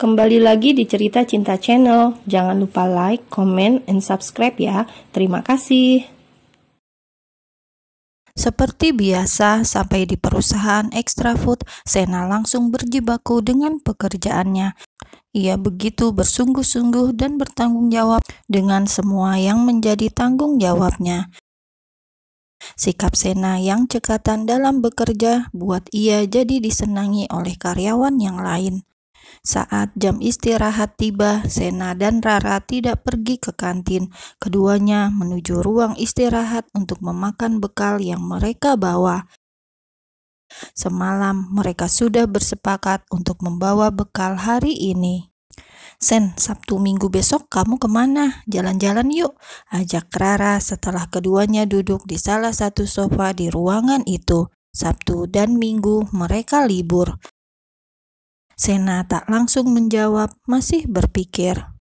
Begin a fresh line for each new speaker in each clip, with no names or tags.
Kembali lagi di Cerita Cinta Channel. Jangan lupa like, comment, and subscribe ya. Terima kasih.
Seperti biasa, sampai di perusahaan Extra Food, Sena langsung berjibaku dengan pekerjaannya. Ia begitu bersungguh-sungguh dan bertanggung jawab dengan semua yang menjadi tanggung jawabnya. Sikap Sena yang cekatan dalam bekerja buat ia jadi disenangi oleh karyawan yang lain. Saat jam istirahat tiba, Sena dan Rara tidak pergi ke kantin. Keduanya menuju ruang istirahat untuk memakan bekal yang mereka bawa. Semalam mereka sudah bersepakat untuk membawa bekal hari ini. "Sen, Sabtu Minggu besok kamu kemana? Jalan-jalan yuk," ajak Rara setelah keduanya duduk di salah satu sofa di ruangan itu. Sabtu dan Minggu mereka libur. Sena tak langsung menjawab, masih berpikir.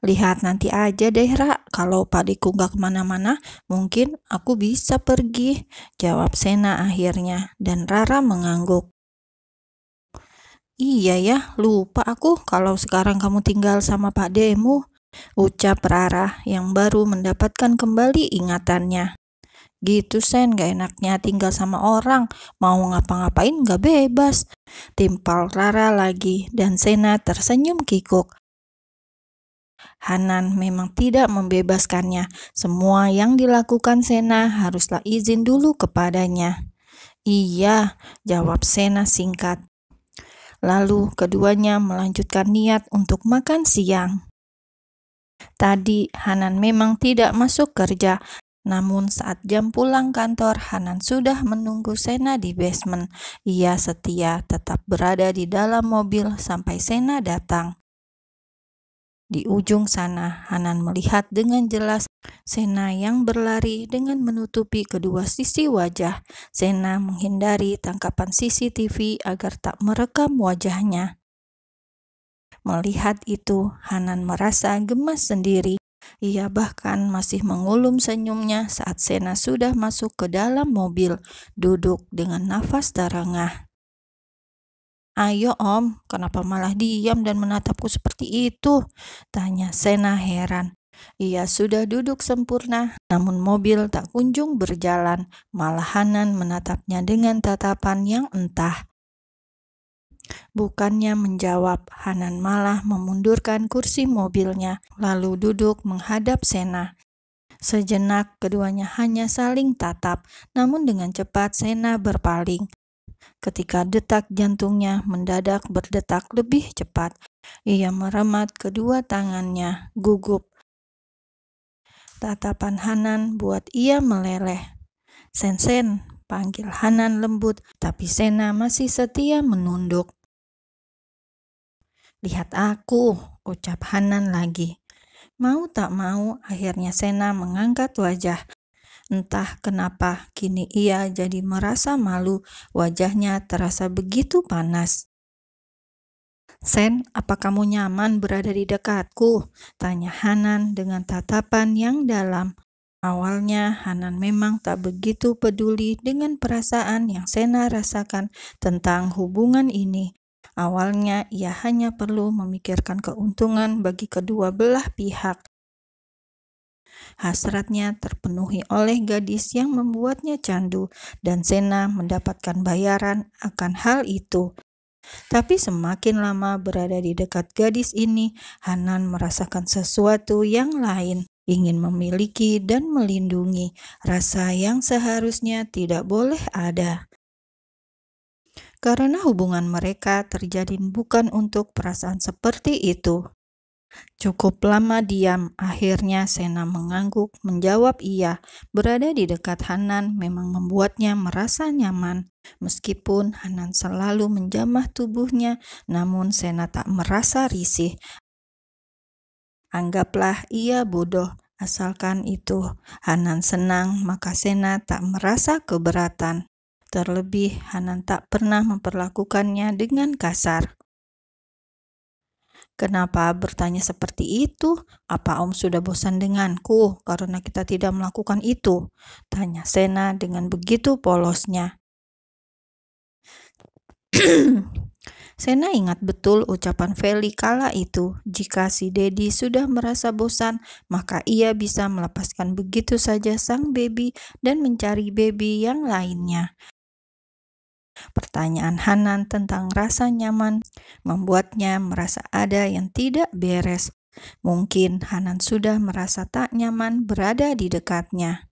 "Lihat nanti aja deh, Ra. Kalau padeku gak kemana-mana, mungkin aku bisa pergi," jawab Sena akhirnya, dan Rara mengangguk. "Iya ya, lupa aku kalau sekarang kamu tinggal sama Pak Demu," ucap Rara yang baru mendapatkan kembali ingatannya. "Gitu Sen, gak enaknya tinggal sama orang, mau ngapa-ngapain gak bebas," timpal Rara lagi, dan Sena tersenyum kikuk. Hanan memang tidak membebaskannya. Semua yang dilakukan Sena haruslah izin dulu kepadanya. "Iya," jawab Sena singkat. Lalu keduanya melanjutkan niat untuk makan siang. Tadi Hanan memang tidak masuk kerja, namun saat jam pulang kantor, Hanan sudah menunggu Sena di basement. Ia setia tetap berada di dalam mobil sampai Sena datang. Di ujung sana, Hanan melihat dengan jelas Sena yang berlari dengan menutupi kedua sisi wajah. Sena menghindari tangkapan CCTV agar tak merekam wajahnya. Melihat itu, Hanan merasa gemas sendiri. Ia bahkan masih mengulum senyumnya saat Sena sudah masuk ke dalam mobil, duduk dengan nafas terengah. "Ayo Om, kenapa malah diam dan menatapku seperti itu?" tanya Sena heran. Ia sudah duduk sempurna, namun mobil tak kunjung berjalan. Malah Hanan menatapnya dengan tatapan yang entah. Bukannya menjawab, Hanan malah memundurkan kursi mobilnya, lalu duduk menghadap Sena. Sejenak keduanya hanya saling tatap, namun dengan cepat Sena berpaling. Ketika detak jantungnya mendadak berdetak lebih cepat, ia meremat kedua tangannya, gugup. Tatapan Hanan buat ia meleleh. "Sen, panggil Hanan lembut, tapi Sena masih setia menunduk. "Lihat aku," ucap Hanan lagi. Mau tak mau, akhirnya Sena mengangkat wajah. Entah kenapa, kini ia jadi merasa malu. Wajahnya terasa begitu panas. "Sen, apa kamu nyaman berada di dekatku?" tanya Hanan dengan tatapan yang dalam. Awalnya Hanan memang tak begitu peduli dengan perasaan yang Sena rasakan tentang hubungan ini. Awalnya ia hanya perlu memikirkan keuntungan bagi kedua belah pihak. Hasratnya terpenuhi oleh gadis yang membuatnya candu, dan Sena mendapatkan bayaran akan hal itu. Tapi semakin lama berada di dekat gadis ini, Hanan merasakan sesuatu yang lain, ingin memiliki dan melindungi, rasa yang seharusnya tidak boleh ada. Karena hubungan mereka terjadi bukan untuk perasaan seperti itu. Cukup lama diam, akhirnya Sena mengangguk menjawab iya. Berada di dekat Hanan memang membuatnya merasa nyaman. Meskipun Hanan selalu menjamah tubuhnya, namun Sena tak merasa risih. Anggaplah ia bodoh, asalkan itu Hanan senang, maka Sena tak merasa keberatan. Terlebih Hanan tak pernah memperlakukannya dengan kasar. "Kenapa bertanya seperti itu? Apa Om sudah bosan denganku karena kita tidak melakukan itu?" tanya Sena dengan begitu polosnya. Sena ingat betul ucapan Feli kala itu, jika si Dedi sudah merasa bosan, maka ia bisa melepaskan begitu saja sang baby dan mencari baby yang lainnya. Pertanyaan Hanan tentang rasa nyaman membuatnya merasa ada yang tidak beres. Mungkin Hanan sudah merasa tak nyaman berada di dekatnya.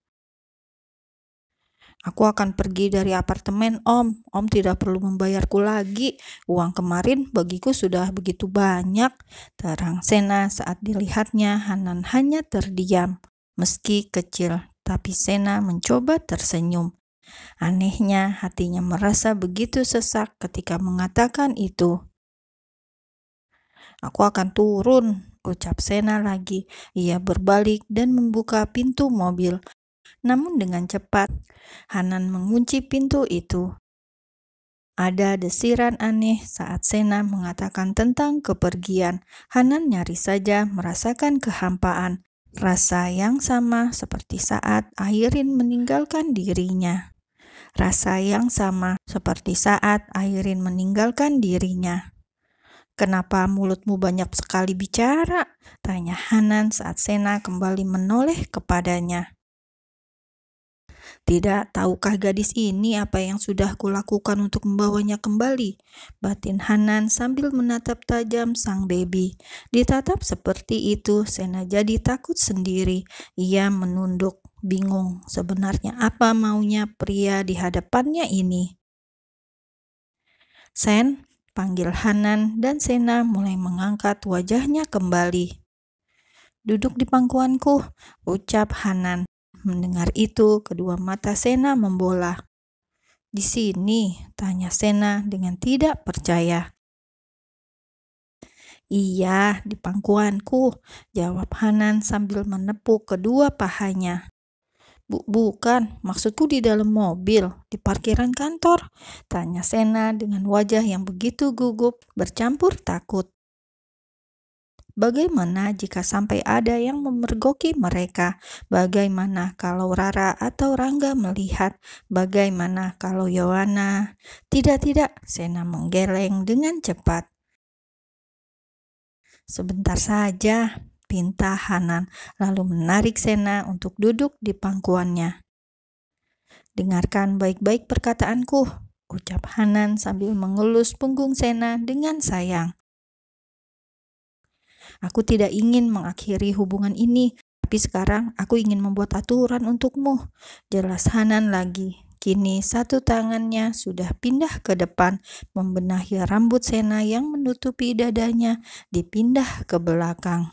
Aku akan pergi dari apartemen, Om. Om tidak perlu membayarku lagi. Uang kemarin bagiku sudah begitu banyak. Terang Sena saat dilihatnya Hanan hanya terdiam. Meski kecil, tapi Sena mencoba tersenyum. Anehnya, hatinya merasa begitu sesak ketika mengatakan itu. Aku akan turun, ucap Sena lagi. Ia berbalik dan membuka pintu mobil. Namun dengan cepat, Hanan mengunci pintu itu. Ada desiran aneh saat Sena mengatakan tentang kepergian. Hanan nyaris saja merasakan kehampaan, rasa yang sama seperti saat Airin meninggalkan dirinya. Rasa yang sama seperti saat Airin meninggalkan dirinya. Kenapa mulutmu banyak sekali bicara? Tanya Hanan saat Sena kembali menoleh kepadanya. Tidak tahukah gadis ini apa yang sudah kulakukan untuk membawanya kembali? Batin Hanan sambil menatap tajam sang baby. Ditatap seperti itu, Sena jadi takut sendiri. Ia menunduk, bingung sebenarnya apa maunya pria di hadapannya ini. Sen, panggil Hanan dan Sena mulai mengangkat wajahnya kembali. Duduk di pangkuanku, ucap Hanan. Mendengar itu, kedua mata Sena membola. Di sini, tanya Sena dengan tidak percaya. Iya, di pangkuanku, jawab Hanan sambil menepuk kedua pahanya. Bukan, maksudku di dalam mobil, di parkiran kantor, tanya Sena dengan wajah yang begitu gugup, bercampur takut. Bagaimana jika sampai ada yang memergoki mereka? Bagaimana kalau Rara atau Rangga melihat? Bagaimana kalau Yohana? Tidak, Sena menggeleng dengan cepat. Sebentar saja, pinta Hanan, lalu menarik Sena untuk duduk di pangkuannya. Dengarkan baik-baik perkataanku, ucap Hanan sambil mengelus punggung Sena dengan sayang. Aku tidak ingin mengakhiri hubungan ini, tapi sekarang aku ingin membuat aturan untukmu. Jelas Hanan lagi. Kini satu tangannya sudah pindah ke depan, membenahi rambut Sena yang menutupi dadanya, dipindah ke belakang.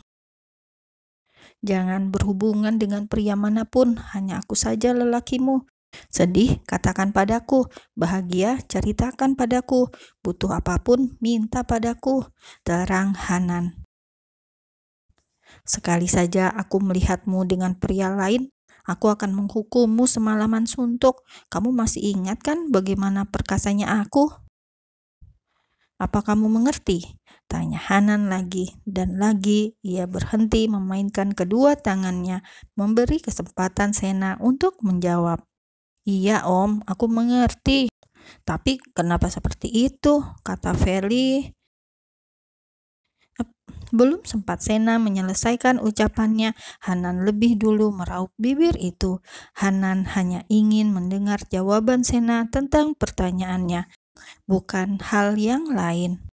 Jangan berhubungan dengan pria manapun, hanya aku saja lelakimu. Sedih, katakan padaku. Bahagia, ceritakan padaku. Butuh apapun, minta padaku. Terang Hanan. Sekali saja aku melihatmu dengan pria lain, aku akan menghukummu semalaman suntuk. Kamu masih ingat kan bagaimana perkasanya aku? Apa kamu mengerti? Tanya Hanan lagi, dan lagi ia berhenti memainkan kedua tangannya, memberi kesempatan Sena untuk menjawab. Iya Om, aku mengerti. Tapi kenapa seperti itu? Kata Feli. Belum sempat Sena menyelesaikan ucapannya, Hanan lebih dulu meraup bibir itu. Hanan hanya ingin mendengar jawaban Sena tentang pertanyaannya, bukan hal yang lain.